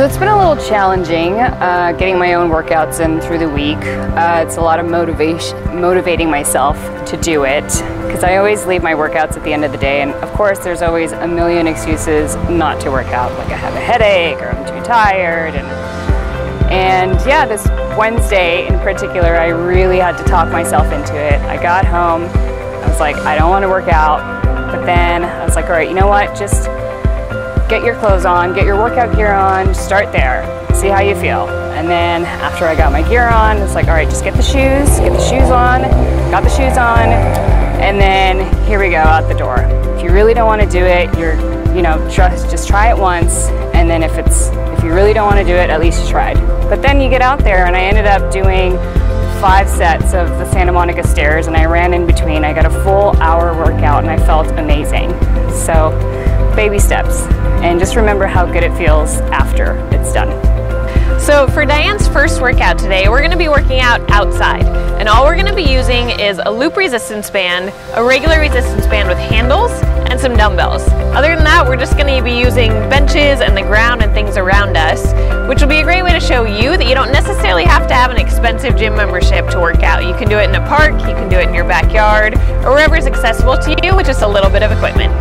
So it's been a little challenging getting my own workouts in through the week. It's a lot of motivating myself to do it, because I always leave my workouts at the end of the day, and of course there's always a million excuses not to work out, like I have a headache or I'm too tired, and yeah, this Wednesday in particular I really had to talk myself into it. I got home, I was like, I don't want to work out, but then I was like, all right, you know what, just get your clothes on, get your workout gear on, start there, see how you feel. And then after I got my gear on, it's like, all right, just get the shoes on, got the shoes on, and then here we go, out the door. If you really don't want to do it, just try it once, and then if you really don't want to do it, at least you tried. But then you get out there, and I ended up doing 5 sets of the Santa Monica stairs, and I ran in between. I got a full hour workout, and I felt amazing. So, baby steps, and just remember how good it feels after it's done. So for Diane's first workout today, we're going to be working out outside, and all we're going to be using is a loop resistance band, a regular resistance band with handles, and some dumbbells. Other than that, we're just going to be using benches and the ground and things around us, which will be a great way to show you that you don't necessarily have to have an expensive gym membership to work out. You can do it in a park, you can do it in your backyard, or wherever is accessible to you with just a little bit of equipment.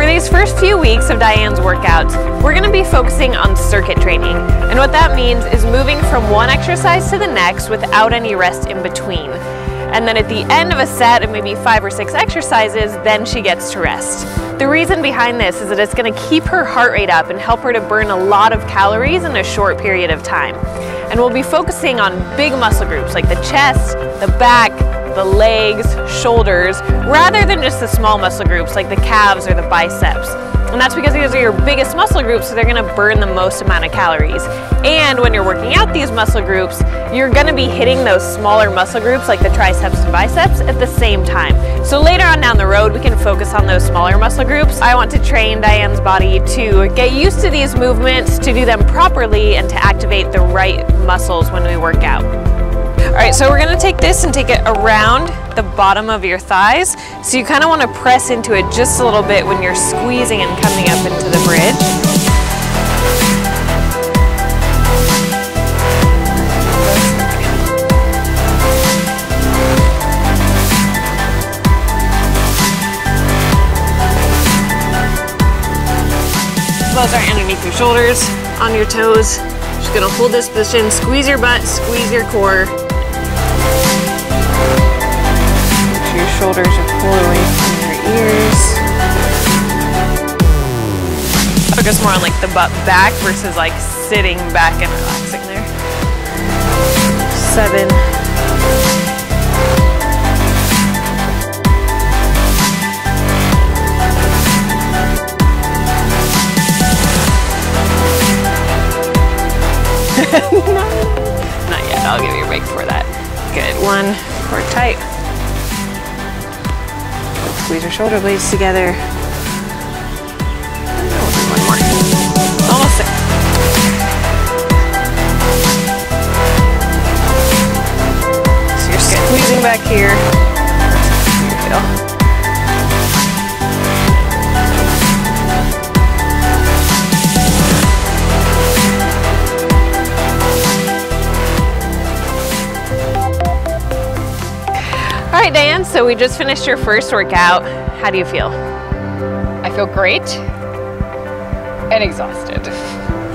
These first few weeks of Diane's workouts, we're going to be focusing on circuit training, and what that means is moving from one exercise to the next without any rest in between. And then at the end of a set of maybe 5 or 6 exercises, then she gets to rest. The reason behind this is that it's going to keep her heart rate up and help her to burn a lot of calories in a short period of time. And we'll be focusing on big muscle groups like the chest, the back, the legs, shoulders, rather than just the small muscle groups like the calves or the biceps. And that's because these are your biggest muscle groups, so they're going to burn the most amount of calories. And when you're working out these muscle groups, you're going to be hitting those smaller muscle groups like the triceps and biceps at the same time. So later on down the road, we can focus on those smaller muscle groups. I want to train Diane's body to get used to these movements, to do them properly, and to activate the right muscles when we work out. All right, so we're gonna take this and take it around the bottom of your thighs. So you kind of want to press into it just a little bit when you're squeezing and coming up into the bridge. Elbows are underneath your shoulders, on your toes. Just gonna hold this position, squeeze your butt, squeeze your core. Your shoulders are pulled away from your ears. Focus more on like the butt back versus like sitting back and relaxing there. 7. Not yet, I'll give you a break for that. Good, 1, core tight. Squeeze your shoulder blades together. We'll do 1 more. Almost there. So you're squeezing back here. Here we go. All right, Diane, so we just finished your first workout. How do you feel? I feel great and exhausted,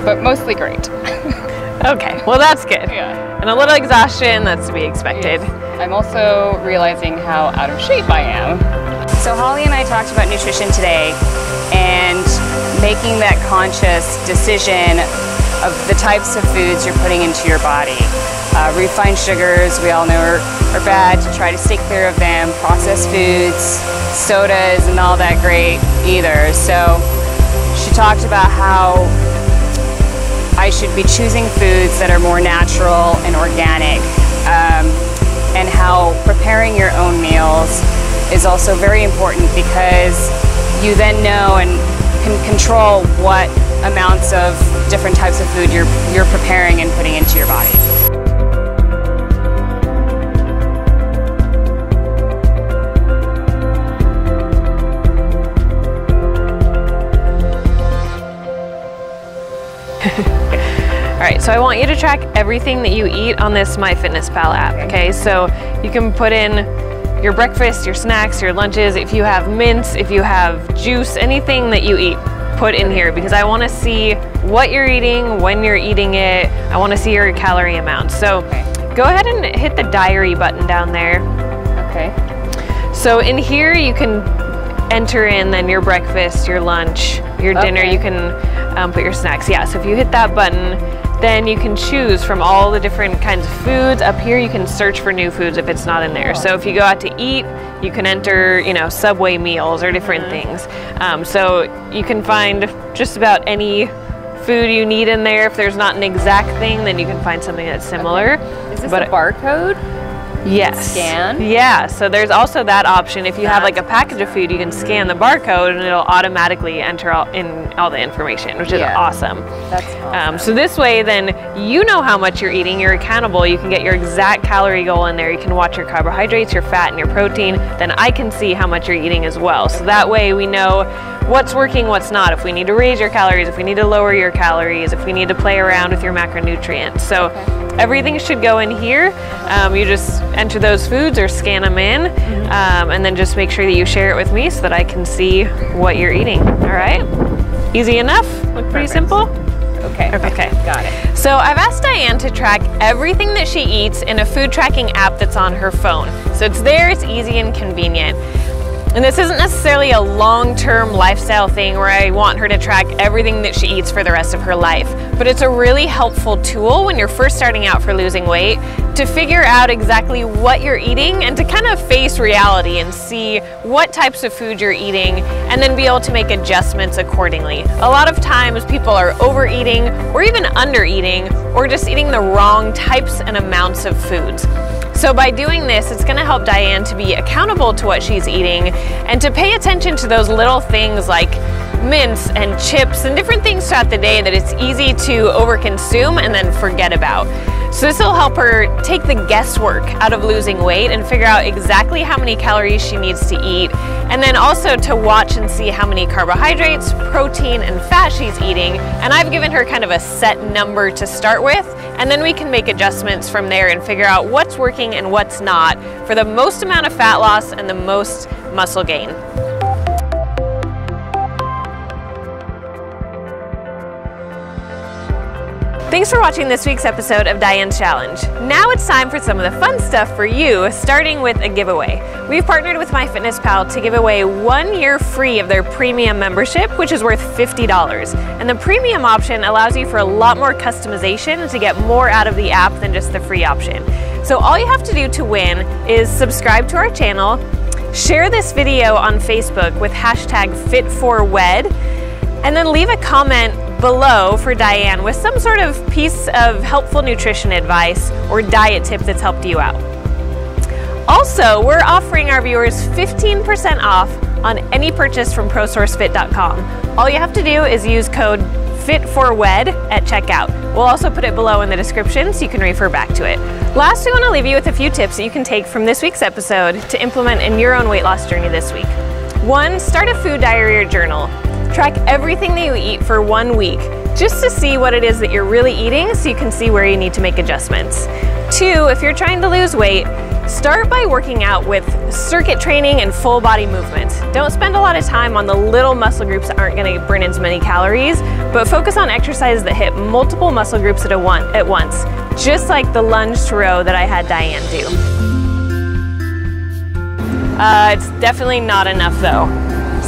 but mostly great. Okay, well that's good. Yeah. And a little exhaustion, that's to be expected. Yes. I'm also realizing how out of shape I am. So Holly and I talked about nutrition today and making that conscious decision of the types of foods you're putting into your body. Refined sugars, we all know are bad, to try to stay clear of them. Processed foods, soda isn't all that great either. So she talked about how I should be choosing foods that are more natural and organic, and how preparing your own meals is also very important, because you then know and can control what amounts of different types of food you're preparing and putting into your body. right, so I want you to track everything that you eat on this MyFitnessPal app, okay? So you can put in your breakfast, your snacks, your lunches, if you have mints, if you have juice, anything that you eat, put in here, because I want to see what you're eating, when you're eating it. I want to see your calorie amount. So go ahead and hit the diary button down there. Okay. So in here you can enter in then your breakfast, your lunch, your dinner. You can put your snacks. Yeah, so if you hit that button, then you can choose from all the different kinds of foods. Up here you can search for new foods if it's not in there. So if you go out to eat, you can enter, you know, Subway meals or different things. So you can find just about any food you need in there. If there's not an exact thing, then you can find something that's similar. Is this a barcode? Yes. Scan? Yeah, so there's also that option. If you have like a package of food, you can scan the barcode and it'll automatically enter all the information, which is awesome. That's awesome. So this way then you know how much you're eating, you're accountable, you can get your exact calorie goal in there, you can watch your carbohydrates, your fat, and your protein, then I can see how much you're eating as well. So that way we know what's working, what's not, if we need to raise your calories, if we need to lower your calories, if we need to play around with your macronutrients. So everything should go in here. You just enter those foods or scan them in, and then just make sure that you share it with me so that I can see what you're eating. All right? Easy enough? Look pretty simple? Okay. Got it. So I've asked Diane to track everything that she eats in a food tracking app that's on her phone. So it's there, it's easy and convenient. And this isn't necessarily a long-term lifestyle thing where I want her to track everything that she eats for the rest of her life, but it's a really helpful tool when you're first starting out for losing weight to figure out exactly what you're eating and to kind of face reality and see what types of food you're eating and then be able to make adjustments accordingly. A lot of times people are overeating or even undereating or just eating the wrong types and amounts of foods. So by doing this, it's going to help Diane to be accountable to what she's eating and to pay attention to those little things like mints and chips and different things throughout the day that it's easy to overconsume and then forget about. So this will help her take the guesswork out of losing weight and figure out exactly how many calories she needs to eat, and then also to watch and see how many carbohydrates, protein, and fat she's eating. And I've given her kind of a set number to start with, and then we can make adjustments from there and figure out what's working and what's not for the most amount of fat loss and the most muscle gain. Thanks for watching this week's episode of Diane's Challenge. Now it's time for some of the fun stuff for you, starting with a giveaway. We've partnered with MyFitnessPal to give away 1 year free of their premium membership, which is worth $50. And the premium option allows you for a lot more customization to get more out of the app than just the free option. So all you have to do to win is subscribe to our channel, share this video on Facebook with hashtag #Fit4Wed, and then leave a comment below for Diane with some sort of piece of helpful nutrition advice or diet tip that's helped you out. Also, we're offering our viewers 15% off on any purchase from ProSourceFit.com. All you have to do is use code FIT4WED at checkout. We'll also put it below in the description so you can refer back to it. Last, we want to leave you with a few tips that you can take from this week's episode to implement in your own weight loss journey this week. 1, start a food diary or journal. Track everything that you eat for 1 week, just to see what it is that you're really eating so you can see where you need to make adjustments. 2, if you're trying to lose weight, start by working out with circuit training and full body movements. Don't spend a lot of time on the little muscle groups that aren't going to burn as many calories, but focus on exercises that hit multiple muscle groups at once, just like the lunge to row that I had Diane do. It's definitely not enough though.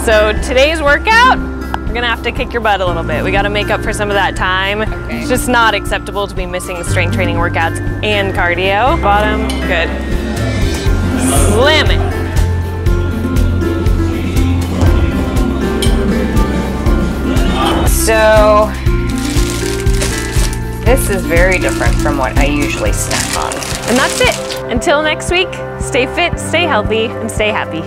So today's workout, we're gonna have to kick your butt a little bit. We gotta make up for some of that time. Okay. It's just not acceptable to be missing strength training workouts and cardio. Bottom, good. Slam it. So, this is very different from what I usually snack on. And that's it. Until next week, stay fit, stay healthy, and stay happy.